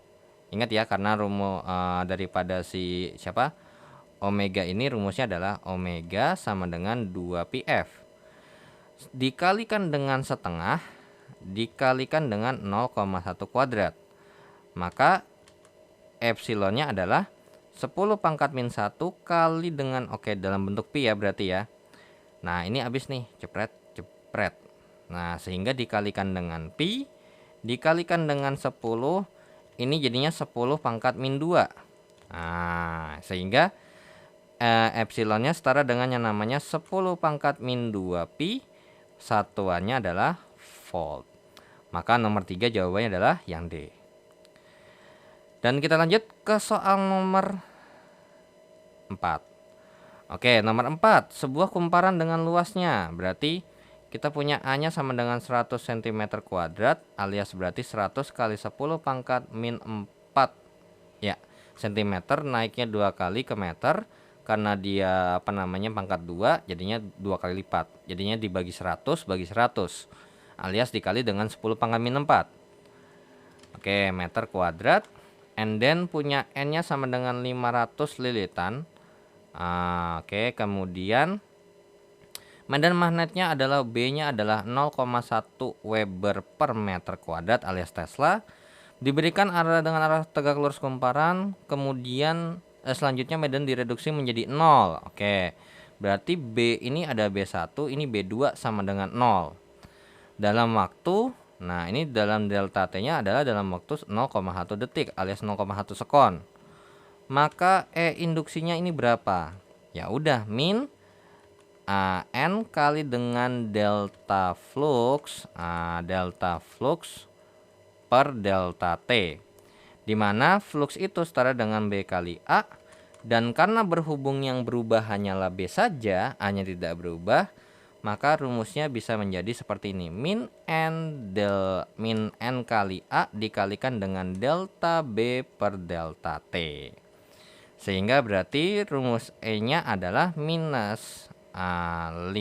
Speaker 1: Ingat ya, karena rumus daripada si omega ini rumusnya adalah omega sama dengan 2πf dikalikan dengan setengah dikalikan dengan 0,1 kuadrat. Maka epsilonnya adalah 10 pangkat min 1 kali dengan dalam bentuk pi ya berarti ya. Nah, ini habis nih, cepret. Nah, sehingga dikalikan dengan pi dikalikan dengan 10, ini jadinya 10 pangkat min 2. Nah, sehingga epsilonnya setara dengan yang namanya 10 pangkat min 2 pi, satuannya adalah volt. Maka nomor 3 jawabannya adalah yang D. Dan kita lanjut ke soal nomor 4. Nomor 4, sebuah kumparan dengan luasnya. Berarti kita punya A-nya sama dengan 100 cm kuadrat alias berarti 100 kali 10 pangkat min 4 ya cm, naiknya 2 kali ke meter karena dia pangkat 2 jadinya 2 kali lipat. Jadinya dibagi 100 bagi 100 alias dikali dengan 10 pangkat min 4. Meter kuadrat. And then punya N-nya sama dengan 500 lilitan. Kemudian medan magnetnya adalah B-nya adalah 0,1 Weber per meter kuadrat alias Tesla. Diberikan arah dengan arah tegak lurus kumparan. Kemudian selanjutnya medan direduksi menjadi 0. Berarti B ini ada B1, ini B2 sama dengan 0. Dalam waktu, nah ini dalam delta T-nya adalah dalam waktu 0,1 detik alias 0,1 sekon. Maka E induksinya ini berapa? Ya udah, min N kali dengan delta flux per delta T, dimana flux itu setara dengan B kali A, dan karena berhubung yang berubah hanyalah B saja, A nya tidak berubah, maka rumusnya bisa menjadi seperti ini. Min N kali A dikalikan dengan delta B per delta T. Sehingga berarti rumus E-nya adalah minus 500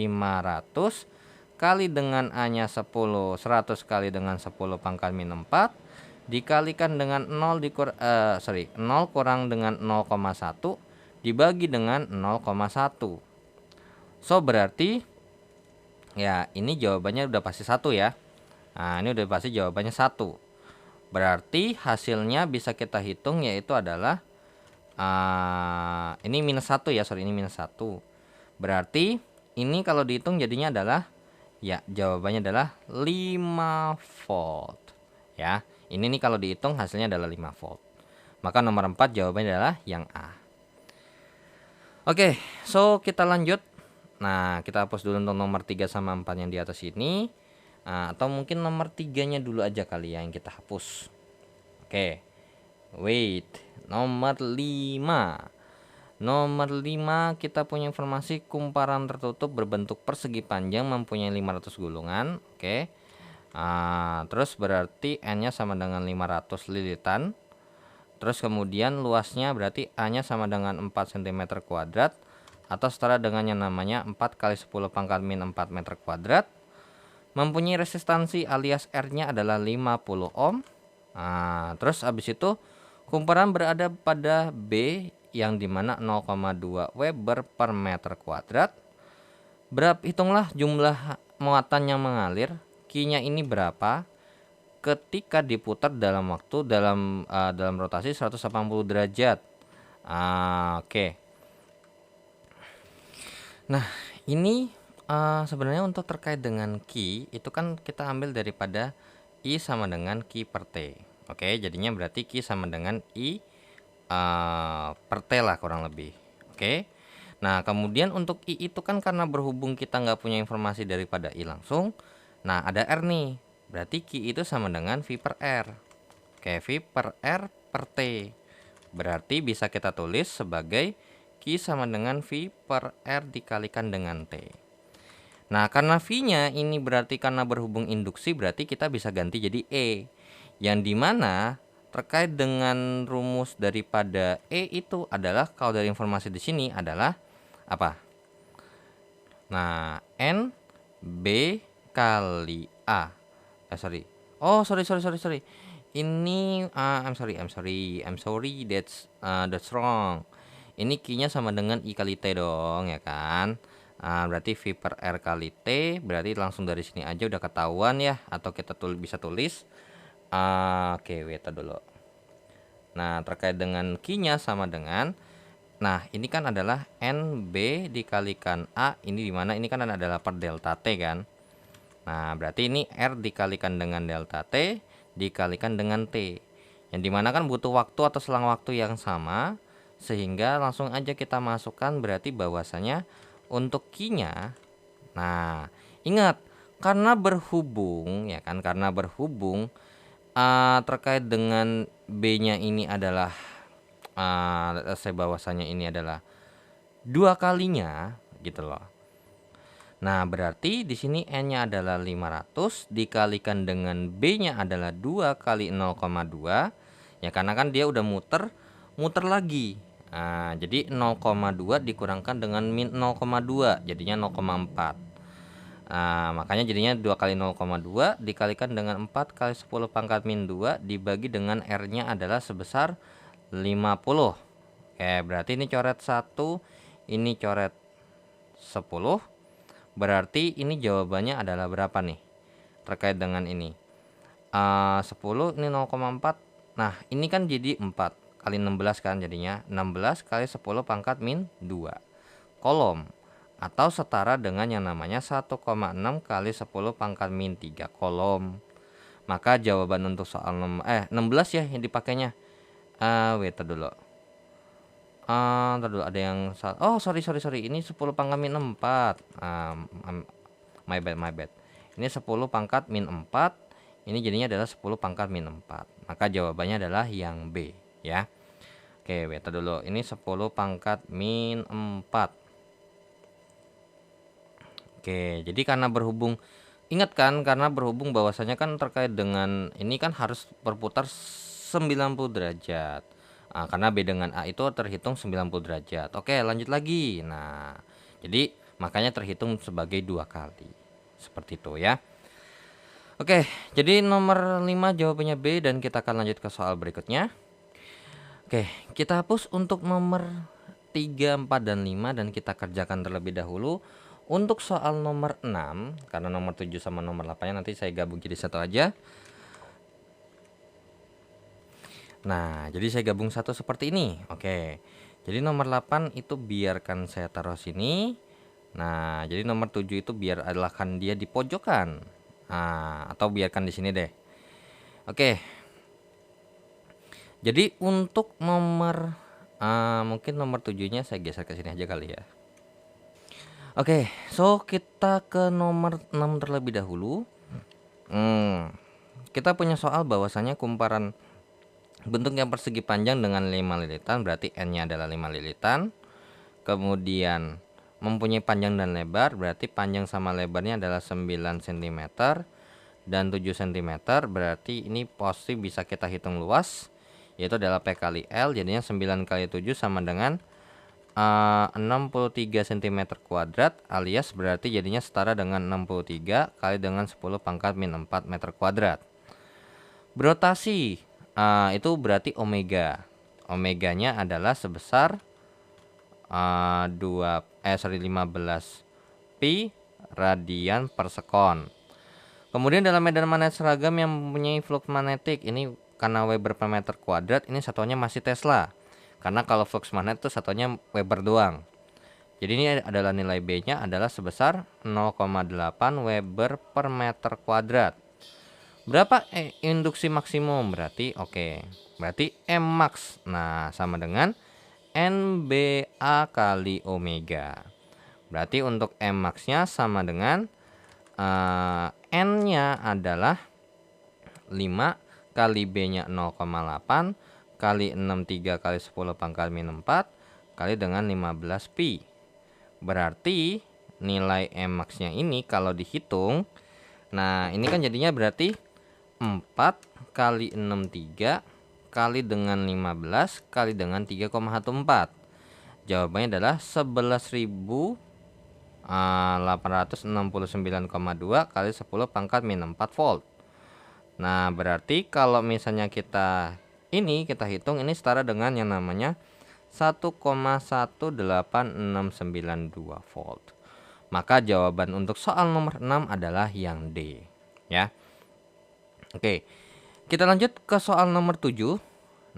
Speaker 1: kali dengan A-nya 10, 100 kali dengan 10 pangkat min 4 dikalikan dengan 0 kurang dengan 0,1 dibagi dengan 0,1. So berarti ya ini jawabannya udah pasti 1 ya. Nah, ini udah pasti jawabannya 1. Berarti hasilnya bisa kita hitung yaitu adalah ini minus 1 ya, ini minus 1. Berarti ini kalau dihitung jadinya adalah ya jawabannya adalah 5 volt. Ya, ini nih kalau dihitung hasilnya adalah 5 volt. Maka nomor 4 jawabannya adalah yang A. Oke, so kita lanjut. Nah, kita hapus dulu untuk nomor 3 sama 4 yang di atas ini. Atau mungkin nomor 3-nya dulu aja kali ya yang kita hapus. Oke. Wait, nomor 5. Nomor 5 kita punya informasi kumparan tertutup berbentuk persegi panjang mempunyai 500 gulungan. Oke. Terus berarti N-nya sama dengan 500 lilitan. Terus kemudian luasnya berarti A-nya sama dengan 4 cm kuadrat atau setara dengan yang namanya 4 kali 10 pangkat min 4 meter kuadrat. Mempunyai resistansi alias R-nya adalah 50 ohm. Terus habis itu kumparan berada pada B yang dimana 0,2 Weber per meter kuadrat. Hitunglah jumlah muatan yang mengalir. Q-nya ini berapa ketika diputar dalam waktu dalam rotasi 180 derajat. Oke. Nah, ini sebenarnya untuk terkait dengan Q itu kan kita ambil daripada I sama dengan Q per T. Oke, jadinya berarti Q sama dengan I per T lah kurang lebih. Oke. Nah, kemudian untuk I itu kan karena berhubung kita nggak punya informasi daripada I langsung. Nah, ada R nih. Berarti Q itu sama dengan V per R. Oke, V per R per T. Berarti bisa kita tulis sebagai Q sama dengan V per R dikalikan dengan T. Nah, karena V-nya ini berarti karena berhubung induksi, berarti kita bisa ganti jadi E. Yang dimana terkait dengan rumus daripada E itu adalah, kalau dari informasi di sini adalah apa? Nah, N B kali A. Sorry. Oh, sorry. Ini I'm sorry. That's wrong. Ini Q-nya sama dengan I kali T dong, ya kan? Berarti V per R kali T, berarti langsung dari sini aja udah ketahuan ya, atau kita bisa tulis. Oke, wait dulu. Nah, terkait dengan Q-nya sama dengan, nah ini kan adalah NB dikalikan A, ini dimana ini kan adalah per delta T kan. Nah, berarti ini R dikalikan dengan delta T dikalikan dengan T. Yang dimana kan butuh waktu atau selang waktu yang sama. Sehingga langsung aja kita masukkan berarti bahwasanya untuk Q-nya. Nah, ingat karena berhubung ya kan, karena berhubung terkait dengan B-nya ini adalah saya bahwasanya ini adalah 2 kalinya gitu loh. Nah, berarti di sini N-nya adalah 500 dikalikan dengan B-nya adalah 2 kali 0,2. Ya karena kan dia udah muter lagi. Jadi 0,2 dikurangkan dengan min 0,2 jadinya 0,4. Makanya jadinya 2 kali 0,2 dikalikan dengan 4 kali 10 pangkat min 2 dibagi dengan R-nya adalah sebesar 50. Oke, berarti ini coret 1, ini coret 10. Berarti ini jawabannya adalah berapa nih terkait dengan ini? 10 ini 0,4. Nah, ini kan jadi 4 kali 16 kan, jadinya 16 kali 10 pangkat min 2 kolom, atau setara dengan yang namanya 1,6 kali 10 pangkat min 3 kolom. Maka jawaban untuk soal 16 ya yang dipakainya. Wait dulu. Ntar dulu ada yang salah. Oh, sorry. Ini 10 pangkat min 4. My bad. Ini 10 pangkat min 4. Ini jadinya adalah 10 pangkat min 4. Maka jawabannya adalah yang B ya. Oke, wait dulu. Ini 10 pangkat min 4. Oke, jadi karena berhubung, ingat kan, karena berhubung bahwasanya kan terkait dengan ini kan harus berputar 90 derajat. Nah, karena B dengan A itu terhitung 90 derajat. Oke, lanjut lagi. Nah, jadi makanya terhitung sebagai 2 kali. Seperti itu ya. Oke, jadi nomor 5 jawabannya B, dan kita akan lanjut ke soal berikutnya. Oke, kita hapus untuk nomor 3, 4, dan 5 dan kita kerjakan terlebih dahulu. Untuk soal nomor 6, karena nomor 7 sama nomor 8 nanti saya gabung jadi satu aja. Nah, jadi saya gabung satu seperti ini. Oke. Jadi nomor 8 itu biarkan saya taruh sini. Nah, jadi nomor 7 itu biar adakan dia di pojokan. Nah, atau biarkan di sini deh. Oke. Jadi untuk nomor mungkin nomor 7-nya saya geser ke sini aja kali ya. Oke, so kita ke nomor 6 terlebih dahulu. Kita punya soal bahwasanya kumparan bentuk yang persegi panjang dengan 5 lilitan, berarti N-nya adalah 5 lilitan. Kemudian mempunyai panjang dan lebar, berarti panjang sama lebarnya adalah 9 cm dan 7 cm, berarti ini pasti bisa kita hitung luas, yaitu adalah P kali L, jadinya 9 kali 7 sama dengan 63 cm kuadrat, alias berarti jadinya setara dengan 63 kali dengan 10 pangkat min 4 meter kuadrat. Berotasi itu berarti omega. Omeganya adalah sebesar 15 pi radian per sekon. Kemudian dalam medan magnet seragam yang mempunyai flux magnetik, ini karena Weber per meter kuadrat, ini satuannya masih Tesla. Karena kalau flux magnet itu satunya Weber doang. Jadi ini adalah nilai B-nya adalah sebesar 0,8 Weber per meter kuadrat. Berapa induksi maksimum? Berarti berarti M max. Nah, sama dengan NBA kali omega. Berarti untuk M max-nya sama dengan N-nya adalah 5 kali B-nya 0,8 kali 63 kali 10 pangkat min 4 kali dengan 15 pi. Berarti nilai M max-nya ini kalau dihitung, nah ini kan jadinya berarti 4 kali 63 kali dengan 15 kali dengan 3,14. Jawabannya adalah 11.869,2 kali 10 pangkat min 4 volt. Nah, berarti kalau misalnya kita hitung, ini setara dengan yang namanya 1,18692 volt. Maka jawaban untuk soal nomor 6 adalah yang D, ya. Oke. Kita lanjut ke soal nomor 7.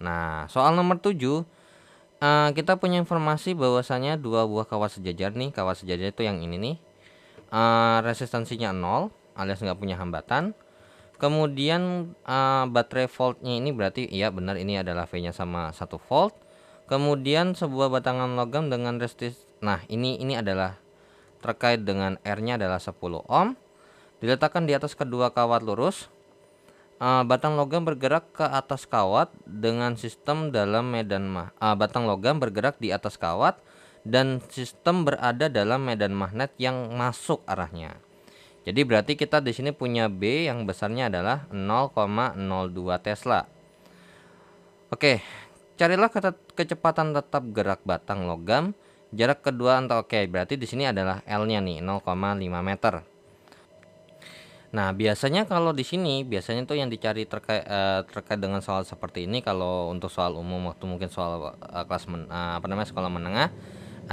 Speaker 1: Nah, soal nomor 7 kita punya informasi bahwasanya dua buah kawat sejajar nih. Kawat sejajar itu yang ini nih. Resistansinya 0 alias nggak punya hambatan. Kemudian baterai voltnya ini berarti iya benar ini adalah V-nya sama 1 volt. Kemudian sebuah batangan logam dengan resistance. Nah, ini adalah terkait dengan R-nya adalah 10 ohm. Diletakkan di atas kedua kawat lurus. Batang logam bergerak ke atas kawat dengan sistem dalam medan batang logam bergerak di atas kawat dan sistem berada dalam medan magnet yang masuk arahnya. Jadi berarti kita di sini punya B yang besarnya adalah 0,02 Tesla. Oke, carilah kecepatan tetap gerak batang logam jarak kedua antara berarti di sini adalah L-nya nih 0,5 meter. Nah, biasanya kalau di sini biasanya tuh yang dicari terkait dengan soal seperti ini, kalau untuk soal umum waktu mungkin soal kelas sekolah menengah,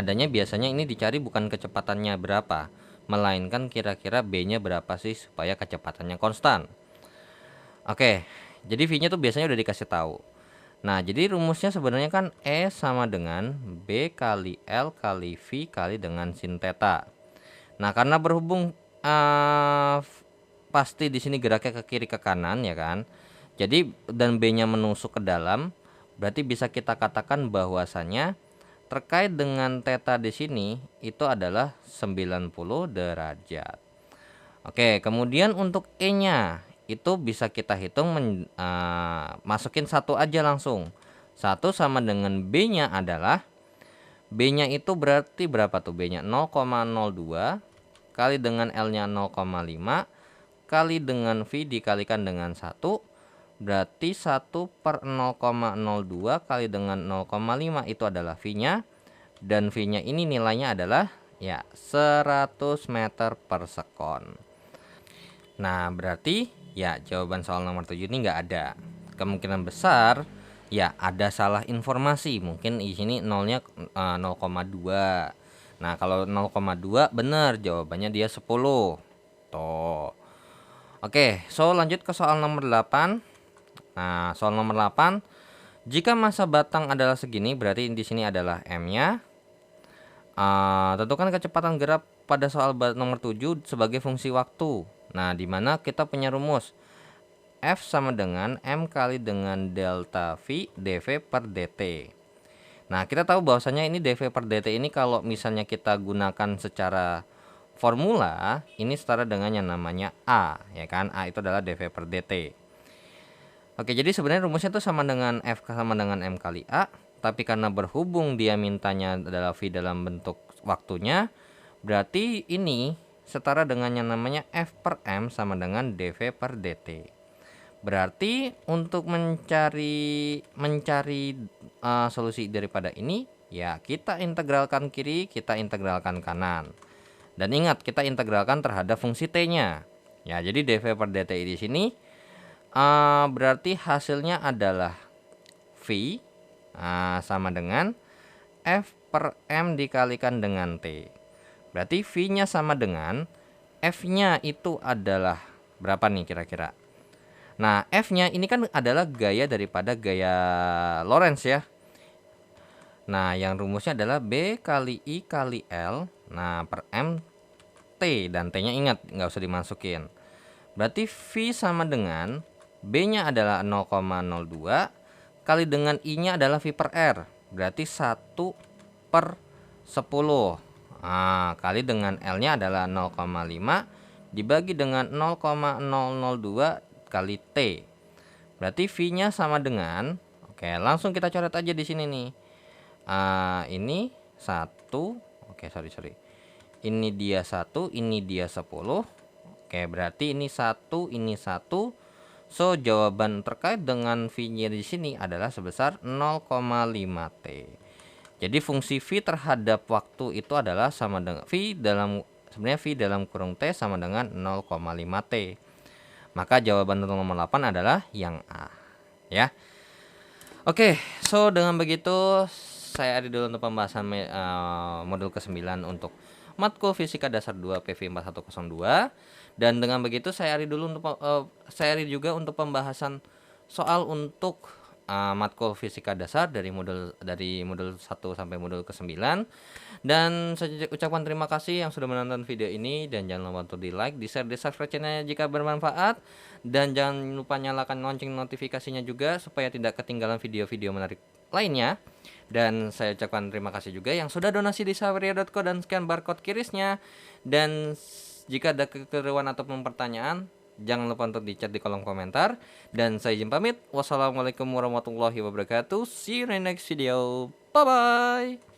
Speaker 1: adanya biasanya ini dicari bukan kecepatannya berapa, melainkan kira-kira B-nya berapa sih supaya kecepatannya konstan. Oke, jadi V-nya tuh biasanya udah dikasih tahu. Nah, jadi rumusnya sebenarnya kan E sama dengan B kali L kali V kali dengan sin theta. Nah, karena berhubung pasti di sini geraknya ke kiri ke kanan ya kan. Jadi dan B-nya menusuk ke dalam, berarti bisa kita katakan bahwasanya terkait dengan theta di sini itu adalah 90 derajat. Oke, kemudian untuk E-nya itu bisa kita hitung masukin satu aja langsung. 1 sama dengan B-nya adalah B-nya itu berarti berapa tuh? B-nya 0,02 kali dengan L-nya 0,5 kali dengan V dikalikan dengan 1, berarti 1 per 0,02 kali dengan 0,5 itu adalah V-nya, dan V-nya ini nilainya adalah ya 100 meter per sekon. Nah, berarti ya jawaban soal nomor 7 ini nggak ada. Kemungkinan besar ya ada salah informasi. Mungkin di sini nolnya 0,2. Nah, kalau 0,2 benar jawabannya dia 10. Tuh. Oke, so lanjut ke soal nomor 8. Nah, soal nomor 8, jika masa batang adalah segini, berarti di sini adalah M-nya. Tentukan kecepatan gerak pada soal nomor 7 sebagai fungsi waktu. Nah, di mana kita punya rumus F sama dengan M kali dengan delta V dV per dt. Nah, kita tahu bahwasanya ini dV per dt ini kalau misalnya kita gunakan secara formula, ini setara dengan yang namanya A, ya kan? A itu adalah dV per dt. Oke, jadi sebenarnya rumusnya itu sama dengan F sama dengan M kali A, tapi karena berhubung dia mintanya adalah V dalam bentuk waktunya, berarti ini setara dengan yang namanya F per M sama dengan dV per dt. Berarti untuk mencari solusi daripada ini, ya kita integralkan kiri, kita integralkan kanan. Dan ingat, kita integralkan terhadap fungsi T-nya. Ya, jadi dV per dt di sini berarti hasilnya adalah V sama dengan F per M dikalikan dengan T. Berarti V-nya sama dengan F-nya itu adalah berapa nih kira-kira? Nah, F-nya ini kan adalah gaya daripada gaya Lorentz ya. Nah, yang rumusnya adalah B kali I kali L. Nah, per M T, dan T-nya ingat nggak usah dimasukin. Berarti V sama dengan B-nya adalah 0,02 kali dengan I-nya adalah V per R. Berarti 1 per 10. Kali dengan L-nya adalah 0,5 dibagi dengan 0,002 kali T. Berarti V-nya sama dengan, oke, langsung kita coret aja di sini nih. Ini 1, oke, sorry. Ini dia 1, ini dia 10. Oke, berarti ini 1, ini 1. So, jawaban terkait dengan V-nya di sini adalah sebesar 0,5 T. Jadi fungsi V terhadap waktu itu adalah sama dengan sebenarnya V dalam kurung T sama dengan 0,5 T. Maka jawaban untuk nomor 8 adalah yang A, ya. Oke, so dengan begitu saya akhiri dulu untuk pembahasan modul ke-9 untuk matkul Fisika Dasar 2 PV 4102. Dan dengan begitu saya akhiri dulu juga untuk pembahasan soal untuk matkul Fisika Dasar dari modul 1 sampai modul ke-9. Dan saya ucapkan terima kasih yang sudah menonton video ini, dan jangan lupa untuk di like, di share, di subscribe channelnya jika bermanfaat, dan jangan lupa nyalakan lonceng notifikasinya juga supaya tidak ketinggalan video-video menarik lainnya. Dan saya ucapkan terima kasih juga yang sudah donasi di saweria.co dan scan barcode kirisnya. Dan jika ada kekeliruan ataupun pertanyaan, jangan lupa untuk dicat di kolom komentar. Dan saya izin pamit. Wassalamualaikum warahmatullahi wabarakatuh. See you in the next video. Bye bye.